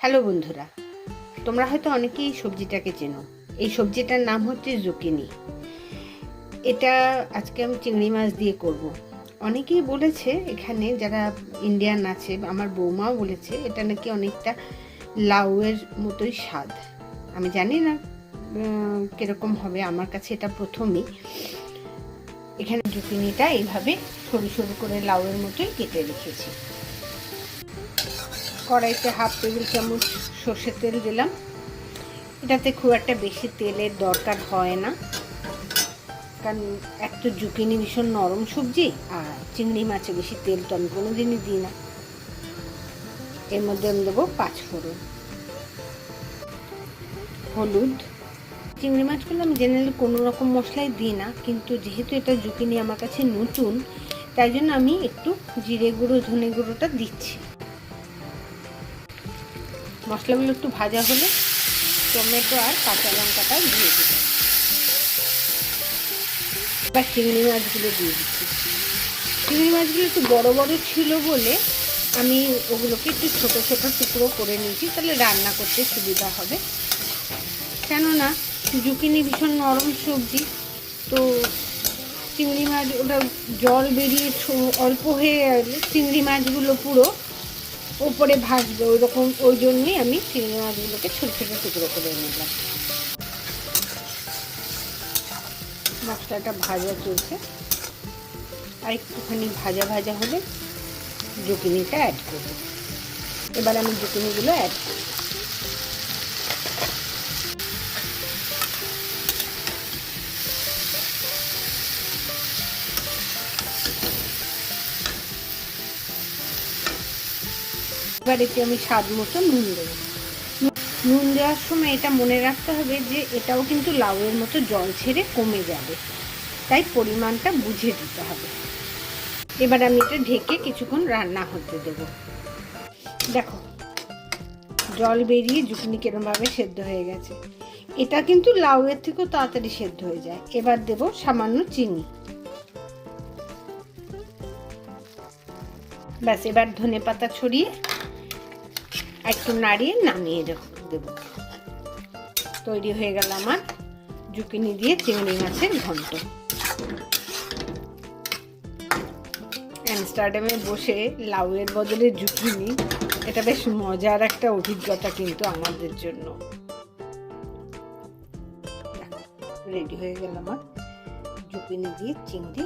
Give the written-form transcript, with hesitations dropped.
Hello বন্ধুরা, তোমরা হয়তো অনেকেই এই সবজিটাকে চেনো। এই সবজিটার নাম হচ্ছে জুকিনি। এটা আজকে আমি চিংড়ি মাছ দিয়ে করব। অনেকেই বলেছে, এখানে যারা ইন্ডিয়ান আছে, আমার বৌমাও বলেছে এটা নাকি অনেকটা লাউয়ের মতোই স্বাদ। আমি জানি না কীরকম হবে, আমার কাছে এটা প্রথমই। এখানে জুকিনিটা এইভাবে সরু সরু করে লাউয়ের মতোই কেটে রেখেছি। কড়াইতে 1/2 টেবিল চামচ সর্ষের তেল দিলাম। এটাতে খুব একটা বেশি তেলের দরকার হয় না, কারণ এক তো জুকিনি ভীষণ নরম সবজি, আর চিংড়ি মাছে বেশি তেল তো আমি কোনোদিনই দিই না। এর মধ্যে আমি দেবো 5 ফোড়ন, হলুদ। চিংড়ি মাছগুলো আমি জেনারেলি কোনো রকম মশলাই দিই না, কিন্তু যেহেতু এটা জুকিনি আমার কাছে নতুন, তাই জন্য আমি একটু জিরে গুঁড়ো ধনে গুঁড়োটা দিচ্ছি। মশলাগুলো একটু ভাজা হলে টমেটো আর কাঁচা লঙ্কাটা দিয়ে দেব। এবার চিংড়ি মাছগুলো দিয়ে দিচ্ছি। চিংড়ি মাছগুলো একটু বড় বড় ছিল বলে আমি ওগুলোকে একটু ছোট ছোট টুকরো করে নিয়েছি, তাহলে রান্না করতে সুবিধা হবে। কেননা জুকিনি ভীষণ নরম সবজি, তো চিংড়ি মাছ ওটা জল বেরিয়ে অল্প হয়ে গেলে চিংড়ি মাছগুলো পুরো ওপরে ভাজবে, ওই জন্যই আমি চিংড়ি মাছগুলোকে ছোট ছোট টুকরো করে নিলাম। মশলাটা ভাজা চলছে, আর একটুখানি ভাজা ভাজা হলে জুকিনিটা অ্যাড করব। এবার আমি জুকিনিগুলো অ্যাড করব। এবার এতে আমি স্বাদ মতো নুন দেবো। নুন দেওয়ার সময় এটা মনে রাখতে হবে যে এটাও কিন্তু লাউয়ের মতো জল ছেড়ে কমে যাবে, তাই পরিমাণটা বুঝে দিতে হবে। এবার আমি এটা ঢেকে কিছুক্ষণ রান্না হতে দেব। দেখো জল বেরিয়ে জুকিনি কিরমভাবে সেদ্ধ হয়ে গেছে। এটা কিন্তু লাউয়ের থেকেও তাড়াতাড়ি সেদ্ধ হয়ে যায়। এবার দেব সামান্য চিনি। ব্যাস, এবার ধনেপাতা ছড়িয়ে একটু নাড়িয়ে নামিয়ে দেব। তৈরি হয়ে গেল আমার জুকিনি দিয়ে চিংড়ি মাছের ঘন্ট। অ্যামস্টারডামে বসে লাউয়ের বদলে জুকিনি, এটা বেশ মজার একটা অভিজ্ঞতা কিন্তু আমাদের জন্য। রেডি হয়ে গেল আমার জুকিনি দিয়ে চিংড়ি